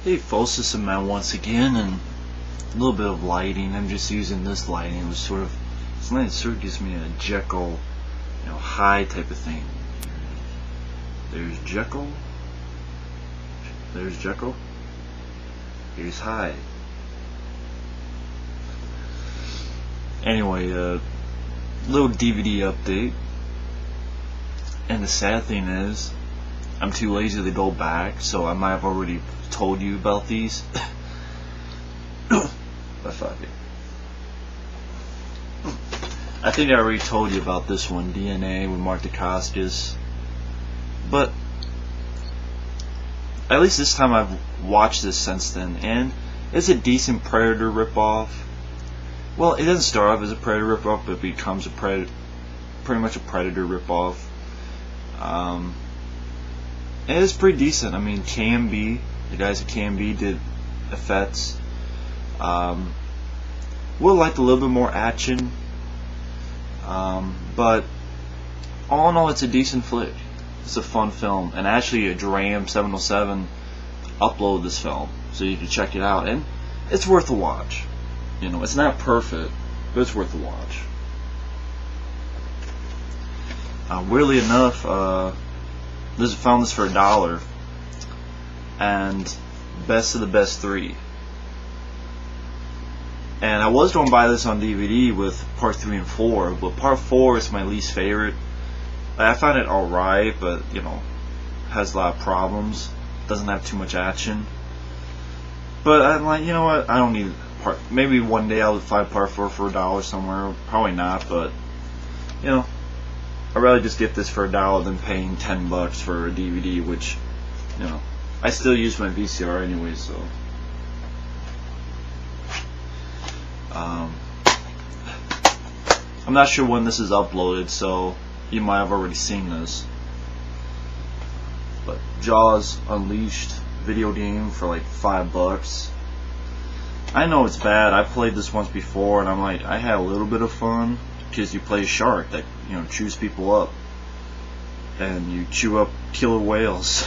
Hey folks, this is Matt once again, and a little bit of lighting. I'm just using this lighting, which sort of gives me a Jekyll, high type of thing. There's Jekyll. There's Jekyll. Here's high. Anyway, little DVD update. And the sad thing is, I'm too lazy to go back, so I might have already told you about these. I think I already told you about this one, DNA with Mark Dacascos. But at least this time I've watched this since then, and it's a decent Predator ripoff. Well, it doesn't start off as a Predator ripoff, but it becomes a pretty much a Predator ripoff. And it's pretty decent. I mean, KMB, the guys at KMB did effects. Would like a little bit more action, but all in all, it's a decent flick. It's a fun film, and actually, a Dram 707 uploaded this film, so you can check it out, and it's worth a watch. It's not perfect, but it's worth a watch. Weirdly enough, found this for $1, and best of the best 3. And I was going to buy this on DVD with part 3 and 4, but part 4 is my least favorite. I found it alright, but has a lot of problems. Doesn't have too much action. But I'm like, you know what? I don't need maybe one day I'll find part 4 for $1 somewhere. Probably not, but I'd rather just get this for $1 than paying $10 for a DVD, which, I still use my VCR anyway, so. I'm not sure when this is uploaded, so you might have already seen this. But Jaws Unleashed video game for like $5. I know it's bad. I played this once before, and I'm like, I had a little bit of fun because you play a shark that chews people up, and you chew up killer whales.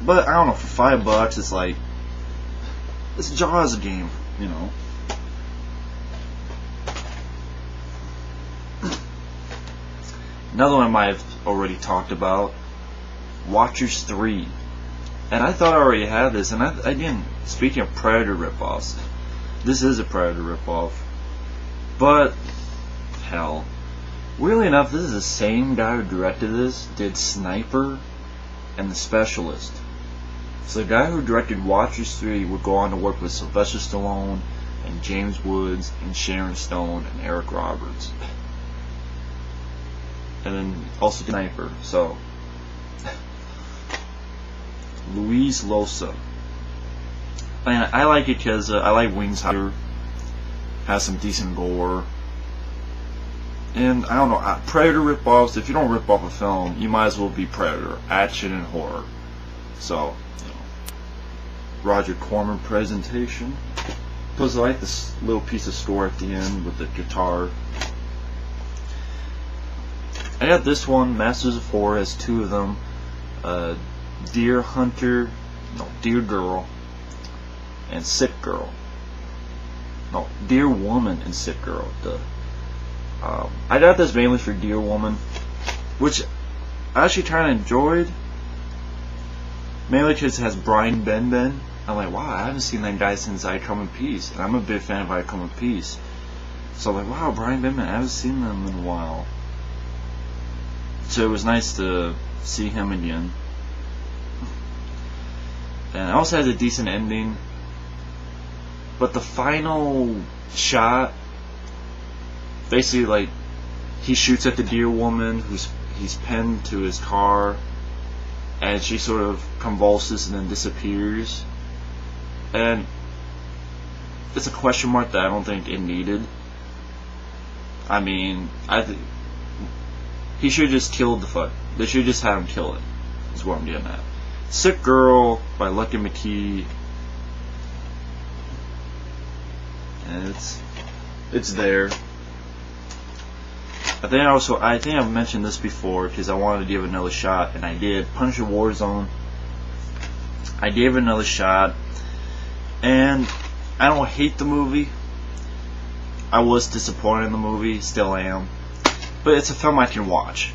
But I don't know, for $5, it's like, it's Jaws game, Another one I might have already talked about, Watchers 3. And I thought I already had this, and again, speaking of Predator ripoffs, this is a Predator ripoff. But, hell, weirdly enough, this is the same guy who directed this, did Sniper and The Specialist. So the guy who directed Watchers 3 would go on to work with Sylvester Stallone, and James Woods, and Sharon Stone, and Eric Roberts. And then also Sniper, so Luis Loza. And I like it because I like Wings Hunter. Has some decent gore. And I don't know, Predator ripoffs, if you don't rip off a film, you might as well be Predator. Action and horror. So, Roger Corman presentation. Plus I like this little piece of score at the end with the guitar. I got this one, Masters of Horror, has 2 of them. Deer Girl, and Sick Girl. No, Dear Woman and Sick Girl. I got this mainly for Dear Woman, which I actually kind of enjoyed. Mainly because it has Brian Benben. I'm like, wow, I haven't seen that guy since I Come in Peace, and I'm a big fan of I Come in Peace. So I'm like, wow, Brian Benben, I haven't seen them in a while. So it was nice to see him again. And it also has a decent ending. But the final shot, basically, like, he shoots at the deer woman he's pinned to his car, and she sort of convulses and then disappears. And it's a question mark that I don't think it needed. I mean, he should have just killed the fuck. They should just have him kill it, is what I'm getting at. Sick Girl by Lucky McKee. And it's there. I think I've mentioned this before because I wanted to give it another shot, and I did. Punisher Warzone. I gave it another shot, and I don't hate the movie. I was disappointed in the movie, still am, but it's a film I can watch.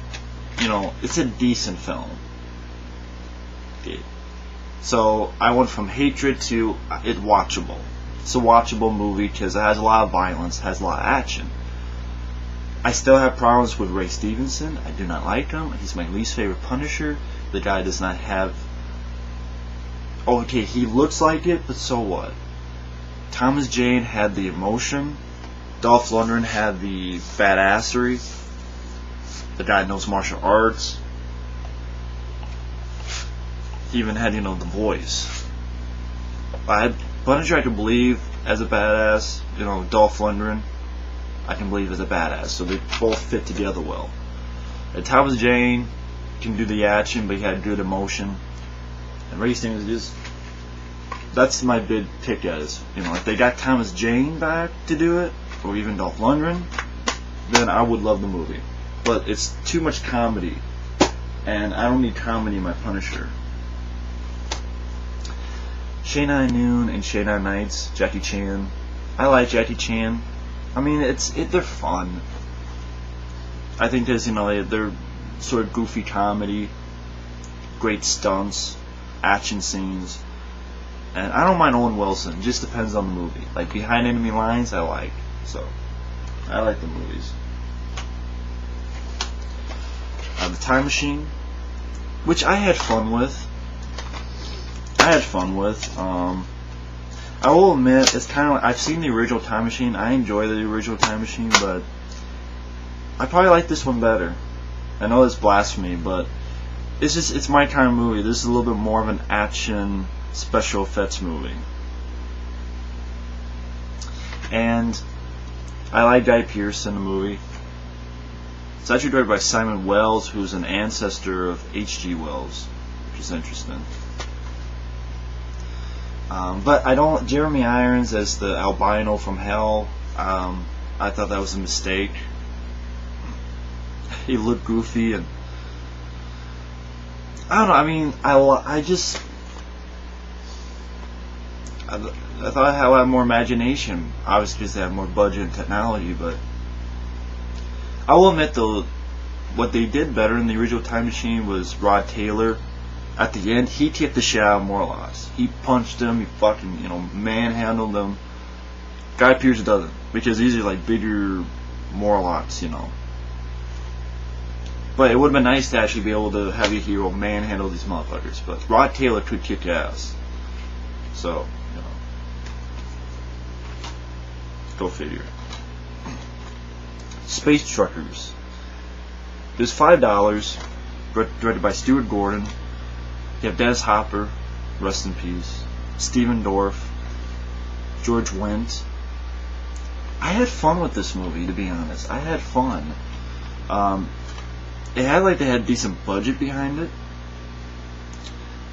You know, it's a decent film. So I went from hatred to it watchable. It's a watchable movie because it has a lot of violence, has a lot of action. I still have problems with Ray Stevenson. I do not like him. He's my least favorite Punisher. The guy does not have... Okay, he looks like it, but so what? Thomas Jane had the emotion. Dolph Lundgren had the badassery. The guy knows martial arts. He even had, you know, the voice. Punisher I can believe as a badass. You know, Dolph Lundgren I can believe as a badass. So they both fit together well. And Thomas Jane can do the action, but he had good emotion. And Ray Stevenson is just... That's my big pick as. You know, if they got Thomas Jane back to do it, or even Dolph Lundgren, then I would love the movie. But it's too much comedy, and I don't need comedy in my Punisher. Shanghai Noon and Shanghai Nights, Jackie Chan. I like Jackie Chan. I mean, they're fun. I think there's, you know, they're sort of goofy comedy, great stunts, action scenes, and I don't mind Owen Wilson. It just depends on the movie. Like Behind Enemy Lines, I like. So I like the movies. The Time Machine, which I had fun with. I will admit, it's kind of like, I've seen the original Time Machine. I enjoy the original Time Machine, but I probably like this one better. I know it's blasphemy, but it's my kind of movie. This is a little bit more of an action special effects movie. And I like Guy Pearce in the movie. It's actually directed by Simon Wells, who's an ancestor of H.G. Wells, which is interesting. But I don't... Jeremy Irons as the albino from hell, I thought that was a mistake. He looked goofy, and I don't know, I mean, I thought I had a lot more imagination, obviously because they have more budget and technology, but I will admit though, what they did better in the original Time Machine was Rod Taylor. At the end, he kicked the shit out of Morlocks. He punched him, he fucking, you know, manhandled him. Guy Pearce doesn't, because these are like bigger Morlocks, you know. But it would have been nice to actually be able to have your hero manhandle these motherfuckers. But Rod Taylor could kick ass. So, you know. Go figure. Space Truckers. There's $5, directed by Stuart Gordon. You have Dennis Hopper, rest in peace. Stephen Dorff, George Wendt. I had fun with this movie, to be honest. I had fun. It had they had decent budget behind it.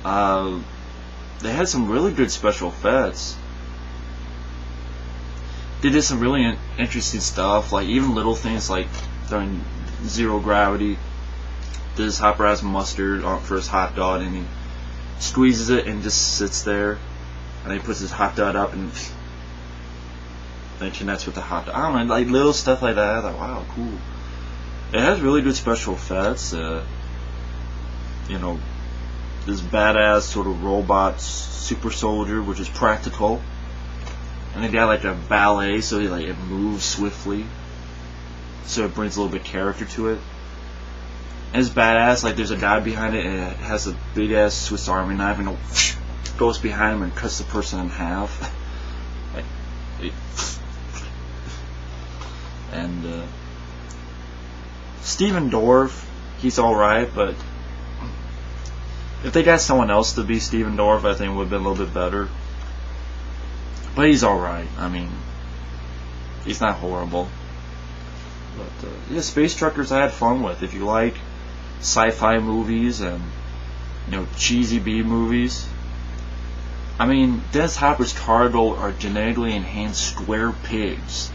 They had some really good special effects. They did some really interesting stuff, like even little things like throwing zero gravity. This Hopper has mustard for his hot dog, and he squeezes it and just sits there, and he puts his hot dog up and then connects with the hot dog. I don't know, like little stuff like that. I thought, wow, cool. It has really good special effects. You know, this badass sort of robot super soldier, which is practical, and they got like a ballet, so it moves swiftly, so it brings a little bit of character to it. And it's badass. Like there's a guy behind it, and it has a big ass Swiss Army knife, and it goes behind him and cuts the person in half. And Stephen Dorff, he's alright, but if they got someone else to be Stephen Dorff, I think it would have been a little bit better. But he's alright. I mean, he's not horrible. But yeah, Space Truckers I had fun with. If you like sci-fi movies and, you know, cheesy B movies. I mean, Dennis Hopper's cargo are genetically enhanced square pigs.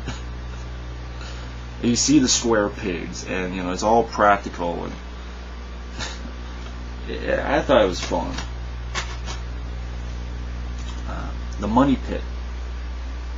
You see the square pigs, and you know it's all practical, and yeah, I thought it was fun. The Money Pit.